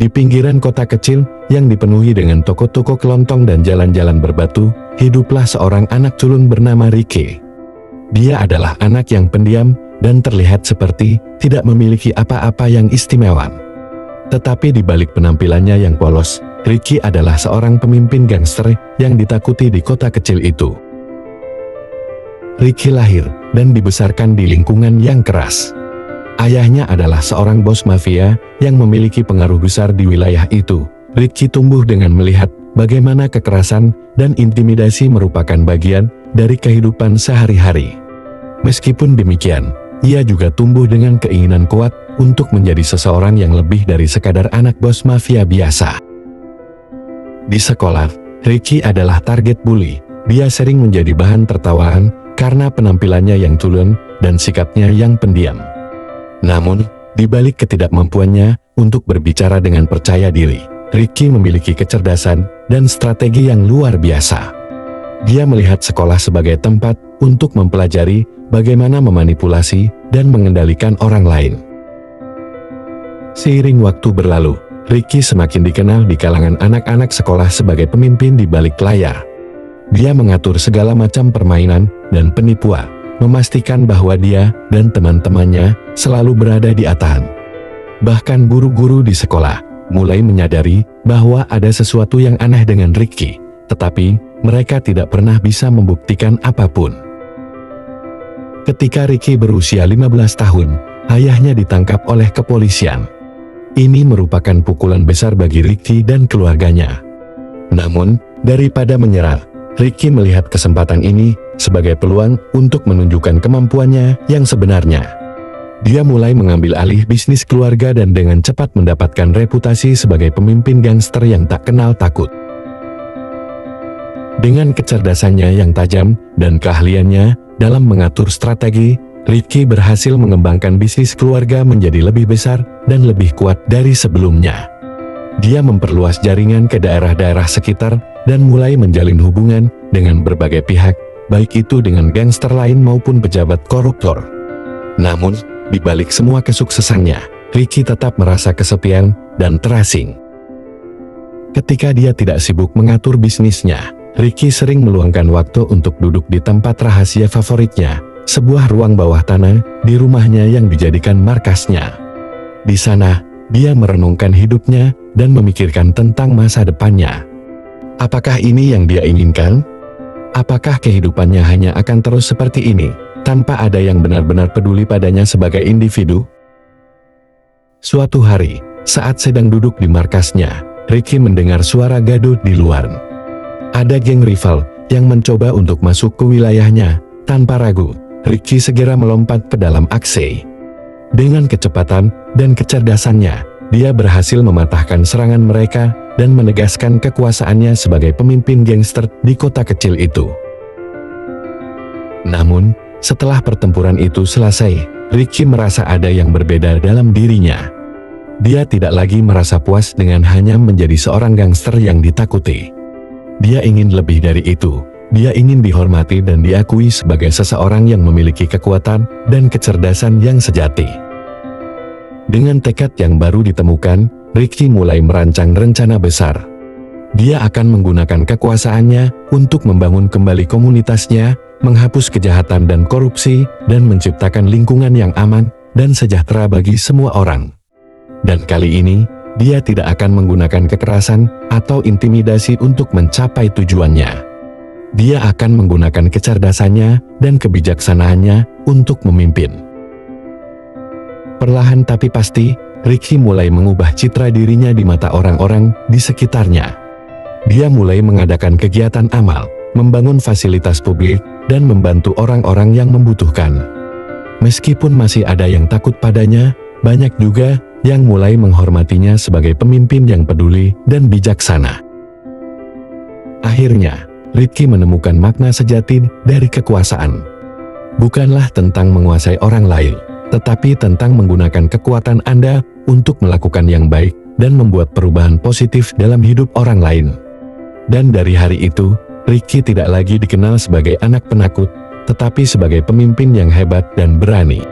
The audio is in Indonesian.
Di pinggiran kota kecil yang dipenuhi dengan toko-toko kelontong dan jalan-jalan berbatu, hiduplah seorang anak culun bernama Ricky. Dia adalah anak yang pendiam dan terlihat seperti tidak memiliki apa-apa yang istimewa. Tetapi di balik penampilannya yang polos, Ricky adalah seorang pemimpin gangster yang ditakuti di kota kecil itu. Ricky lahir dan dibesarkan di lingkungan yang keras. Ayahnya adalah seorang bos mafia yang memiliki pengaruh besar di wilayah itu. Ricky tumbuh dengan melihat bagaimana kekerasan dan intimidasi merupakan bagian dari kehidupan sehari-hari. Meskipun demikian, ia juga tumbuh dengan keinginan kuat untuk menjadi seseorang yang lebih dari sekadar anak bos mafia biasa. Di sekolah, Ricky adalah target bully. Dia sering menjadi bahan tertawaan karena penampilannya yang culun dan sikapnya yang pendiam. Namun, di balik ketidakmampuannya untuk berbicara dengan percaya diri, Ricky memiliki kecerdasan dan strategi yang luar biasa. Dia melihat sekolah sebagai tempat untuk mempelajari bagaimana memanipulasi dan mengendalikan orang lain. Seiring waktu berlalu, Ricky semakin dikenal di kalangan anak-anak sekolah sebagai pemimpin di balik layar. Dia mengatur segala macam permainan dan penipuan, memastikan bahwa dia dan teman-temannya selalu berada di atas. Bahkan guru-guru di sekolah mulai menyadari bahwa ada sesuatu yang aneh dengan Ricky, tetapi mereka tidak pernah bisa membuktikan apapun. Ketika Ricky berusia 15 tahun, ayahnya ditangkap oleh kepolisian. Ini merupakan pukulan besar bagi Ricky dan keluarganya. Namun, daripada menyerah, Ricky melihat kesempatan ini sebagai peluang untuk menunjukkan kemampuannya yang sebenarnya. Dia mulai mengambil alih bisnis keluarga dan dengan cepat mendapatkan reputasi sebagai pemimpin gangster yang tak kenal takut. Dengan kecerdasannya yang tajam dan keahliannya dalam mengatur strategi, Ricky berhasil mengembangkan bisnis keluarga menjadi lebih besar dan lebih kuat dari sebelumnya. Dia memperluas jaringan ke daerah-daerah sekitar dan mulai menjalin hubungan dengan berbagai pihak, baik itu dengan gangster lain maupun pejabat koruptor. Namun, di balik semua kesuksesannya, Ricky tetap merasa kesepian dan terasing. Ketika dia tidak sibuk mengatur bisnisnya, Ricky sering meluangkan waktu untuk duduk di tempat rahasia favoritnya, sebuah ruang bawah tanah di rumahnya yang dijadikan markasnya. Di sana, dia merenungkan hidupnya dan memikirkan tentang masa depannya. Apakah ini yang dia inginkan? Apakah kehidupannya hanya akan terus seperti ini, tanpa ada yang benar-benar peduli padanya sebagai individu? Suatu hari, saat sedang duduk di markasnya, Ricky mendengar suara gaduh di luar. Ada geng rival yang mencoba untuk masuk ke wilayahnya. Tanpa ragu, Ricky segera melompat ke dalam aksi. Dengan kecepatan dan kecerdasannya, dia berhasil mematahkan serangan mereka dan menegaskan kekuasaannya sebagai pemimpin gangster di kota kecil itu. Namun, setelah pertempuran itu selesai, Ricky merasa ada yang berbeda dalam dirinya. Dia tidak lagi merasa puas dengan hanya menjadi seorang gangster yang ditakuti. Dia ingin lebih dari itu. Dia ingin dihormati dan diakui sebagai seseorang yang memiliki kekuatan dan kecerdasan yang sejati. Dengan tekad yang baru ditemukan, Ricky mulai merancang rencana besar. Dia akan menggunakan kekuasaannya untuk membangun kembali komunitasnya, menghapus kejahatan dan korupsi, dan menciptakan lingkungan yang aman dan sejahtera bagi semua orang. Dan kali ini, dia tidak akan menggunakan kekerasan atau intimidasi untuk mencapai tujuannya. Dia akan menggunakan kecerdasannya dan kebijaksanaannya untuk memimpin. Perlahan tapi pasti, Ricky mulai mengubah citra dirinya di mata orang-orang di sekitarnya. Dia mulai mengadakan kegiatan amal, membangun fasilitas publik, dan membantu orang-orang yang membutuhkan. Meskipun masih ada yang takut padanya, banyak juga yang mulai menghormatinya sebagai pemimpin yang peduli dan bijaksana. Akhirnya, Ricky menemukan makna sejati dari kekuasaan. Bukanlah tentang menguasai orang lain, tetapi tentang menggunakan kekuatan Anda untuk melakukan yang baik dan membuat perubahan positif dalam hidup orang lain. Dan dari hari itu, Ricky tidak lagi dikenal sebagai anak penakut, tetapi sebagai pemimpin yang hebat dan berani.